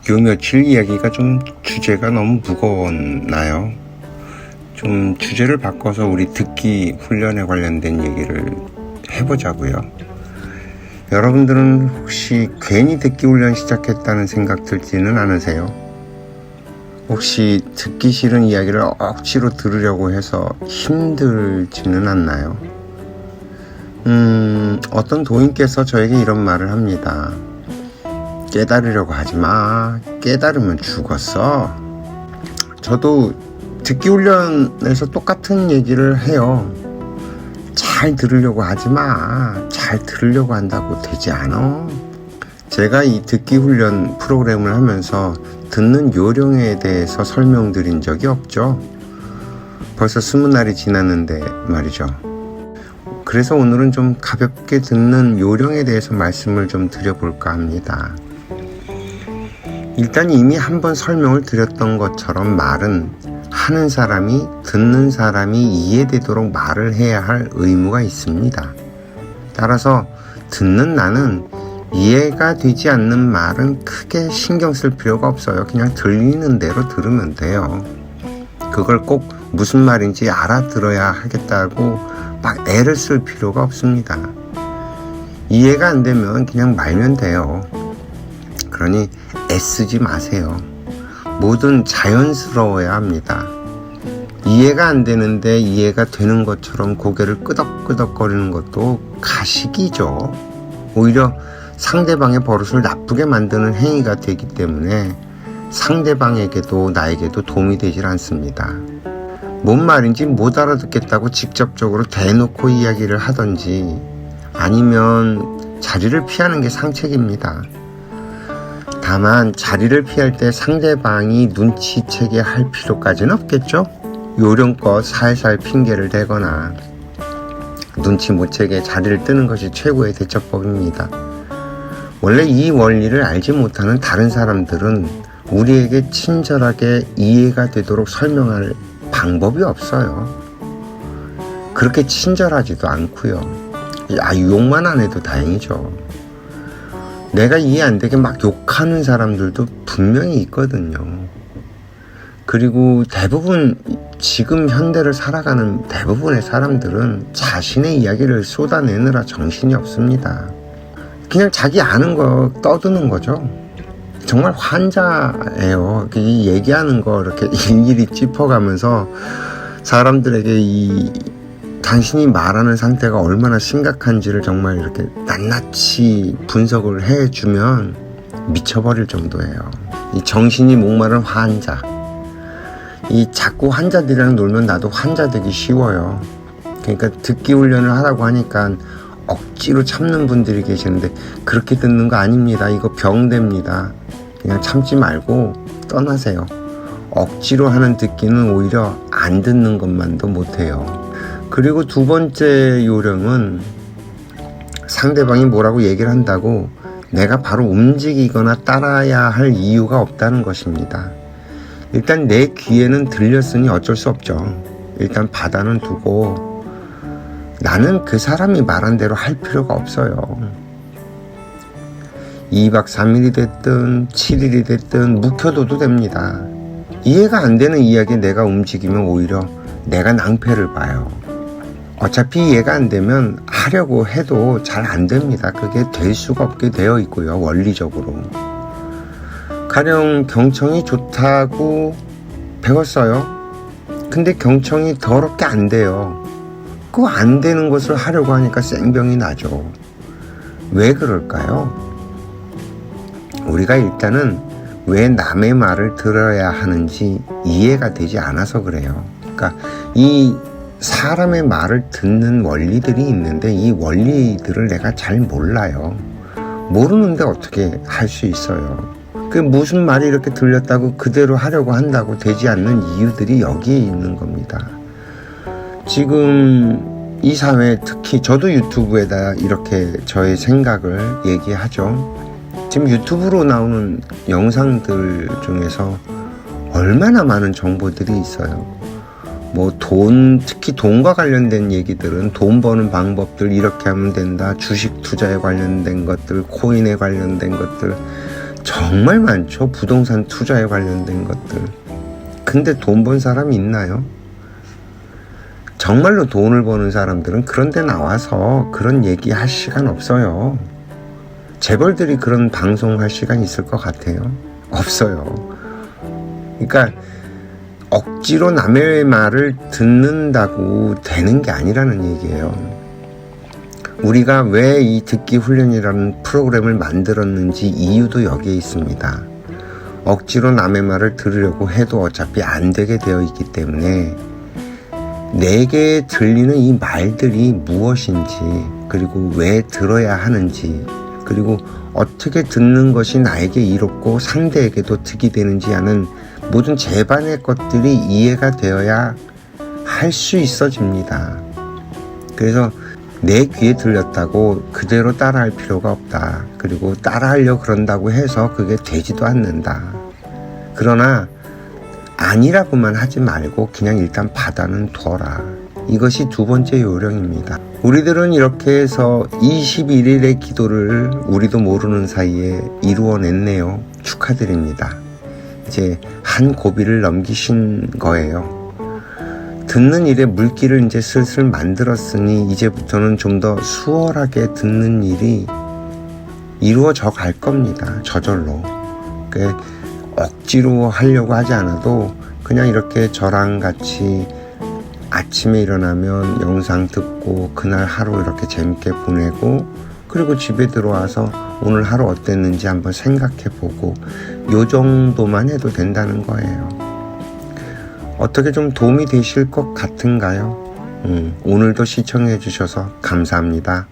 요 며칠 이야기가 좀 주제가 너무 무거웠나요? 좀 주제를 바꿔서 우리 듣기 훈련에 관련된 얘기를 해보자고요. 여러분들은 혹시 괜히 듣기 훈련 시작했다는 생각 들지는 않으세요? 혹시 듣기 싫은 이야기를 억지로 들으려고 해서 힘들지는 않나요? 어떤 도인께서 저에게 이런 말을 합니다. 깨달으려고 하지마. 깨달으면 죽었어. 저도 듣기 훈련에서 똑같은 얘기를 해요. 잘 들으려고 하지마. 잘 들으려고 한다고 되지 않아. 제가 이 듣기 훈련 프로그램을 하면서 듣는 요령에 대해서 설명드린 적이 없죠. 벌써 20날이 지났는데 말이죠. 그래서 오늘은 좀 가볍게 듣는 요령에 대해서 말씀을 좀 드려볼까 합니다. 일단 이미 한번 설명을 드렸던 것처럼 말은 하는 사람이 듣는 사람이 이해되도록 말을 해야 할 의무가 있습니다. 따라서 듣는 나는 이해가 되지 않는 말은 크게 신경 쓸 필요가 없어요. 그냥 들리는 대로 들으면 돼요. 그걸 꼭 무슨 말인지 알아들어야 하겠다고 막 애를 쓸 필요가 없습니다. 이해가 안 되면 그냥 말면 돼요. 그러니 애쓰지 마세요. 뭐든 자연스러워야 합니다. 이해가 안 되는데 이해가 되는 것처럼 고개를 끄덕끄덕거리는 것도 가식이죠. 오히려 상대방의 버릇을 나쁘게 만드는 행위가 되기 때문에 상대방에게도 나에게도 도움이 되질 않습니다. 뭔 말인지 못 알아듣겠다고 직접적으로 대놓고 이야기를 하던지 아니면 자리를 피하는 게 상책입니다. 다만 자리를 피할 때 상대방이 눈치채게 할 필요까지는 없겠죠? 요령껏 살살 핑계를 대거나 눈치 못 채게 자리를 뜨는 것이 최고의 대처법입니다. 원래 이 원리를 알지 못하는 다른 사람들은 우리에게 친절하게 이해가 되도록 설명할 방법이 없어요. 그렇게 친절하지도 않고요. 욕만 안 해도 다행이죠. 내가 이해 안 되게 막 욕하는 사람들도 분명히 있거든요. 그리고 대부분 지금 현대를 살아가는 대부분의 사람들은 자신의 이야기를 쏟아내느라 정신이 없습니다. 그냥 자기 아는 거 떠드는 거죠. 정말 환자예요. 이 얘기하는 거 이렇게 일일이 짚어가면서 사람들에게 당신이 말하는 상태가 얼마나 심각한지를 정말 이렇게 낱낱이 분석을 해주면 미쳐버릴 정도예요. 이 정신이 목마른 환자. 이 자꾸 환자들이랑 놀면 나도 환자 되기 쉬워요. 그러니까 듣기 훈련을 하라고 하니까 억지로 참는 분들이 계시는데 그렇게 듣는 거 아닙니다. 이거 병됩니다. 그냥 참지 말고 떠나세요. 억지로 하는 듣기는 오히려 안 듣는 것만도 못해요. 그리고 두 번째 요령은 상대방이 뭐라고 얘기를 한다고 내가 바로 움직이거나 따라야 할 이유가 없다는 것입니다. 일단 내 귀에는 들렸으니 어쩔 수 없죠. 일단 받아는 두고 나는 그 사람이 말한 대로 할 필요가 없어요. 2박 3일이 됐든 7일이 됐든 묵혀둬도 됩니다. 이해가 안 되는 이야기에 내가 움직이면 오히려 내가 낭패를 봐요. 어차피 이해가 안 되면 하려고 해도 잘 안 됩니다. 그게 될 수가 없게 되어 있고요. 원리적으로. 가령 경청이 좋다고 배웠어요. 근데 경청이 더럽게 안 돼요. 그 안 되는 것을 하려고 하니까 생병이 나죠. 왜 그럴까요? 우리가 일단은 왜 남의 말을 들어야 하는지 이해가 되지 않아서 그래요. 그러니까 이 사람의 말을 듣는 원리들이 있는데 이 원리들을 내가 잘 몰라요. 모르는데 어떻게 할 수 있어요. 그 무슨 말이 이렇게 들렸다고 그대로 하려고 한다고 되지 않는 이유들이 여기에 있는 겁니다. 지금 이 사회, 특히 저도 유튜브에다 이렇게 저의 생각을 얘기하죠. 지금 유튜브로 나오는 영상들 중에서 얼마나 많은 정보들이 있어요. 특히 돈과 관련된 얘기들은 돈 버는 방법들 이렇게 하면 된다. 주식 투자에 관련된 것들, 코인에 관련된 것들 정말 많죠. 부동산 투자에 관련된 것들. 근데 돈 번 사람이 있나요? 정말로 돈을 버는 사람들은 그런 데 나와서 그런 얘기 할 시간 없어요. 재벌들이 그런 방송 할 시간 있을 것 같아요? 없어요. 그러니까 억지로 남의 말을 듣는다고 되는 게 아니라는 얘기예요. 우리가 왜 이 듣기 훈련이라는 프로그램을 만들었는지 이유도 여기에 있습니다. 억지로 남의 말을 들으려고 해도 어차피 안 되게 되어 있기 때문에 내게 들리는 이 말들이 무엇인지, 그리고 왜 들어야 하는지, 그리고 어떻게 듣는 것이 나에게 이롭고 상대에게도 득이 되는지 하는 모든 제반의 것들이 이해가 되어야 할 수 있어집니다. 그래서 내 귀에 들렸다고 그대로 따라할 필요가 없다. 그리고 따라하려고 그런다고 해서 그게 되지도 않는다. 그러나 아니라고만 하지 말고 그냥 일단 받아는 둬라. 이것이 두 번째 요령입니다. 우리들은 이렇게 해서 21일의 기도를 우리도 모르는 사이에 이루어냈네요. 축하드립니다. 이제 한 고비를 넘기신 거예요. 듣는 일에 물기를 이제 슬슬 만들었으니 이제부터는 좀 더 수월하게 듣는 일이 이루어져 갈 겁니다. 저절로. 억지로 하려고 하지 않아도 그냥 이렇게 저랑 같이 아침에 일어나면 영상 듣고 그날 하루 이렇게 재밌게 보내고, 그리고 집에 들어와서 오늘 하루 어땠는지 한번 생각해 보고, 요 정도만 해도 된다는 거예요. 어떻게 좀 도움이 되실 것 같은가요? 오늘도 시청해 주셔서 감사합니다.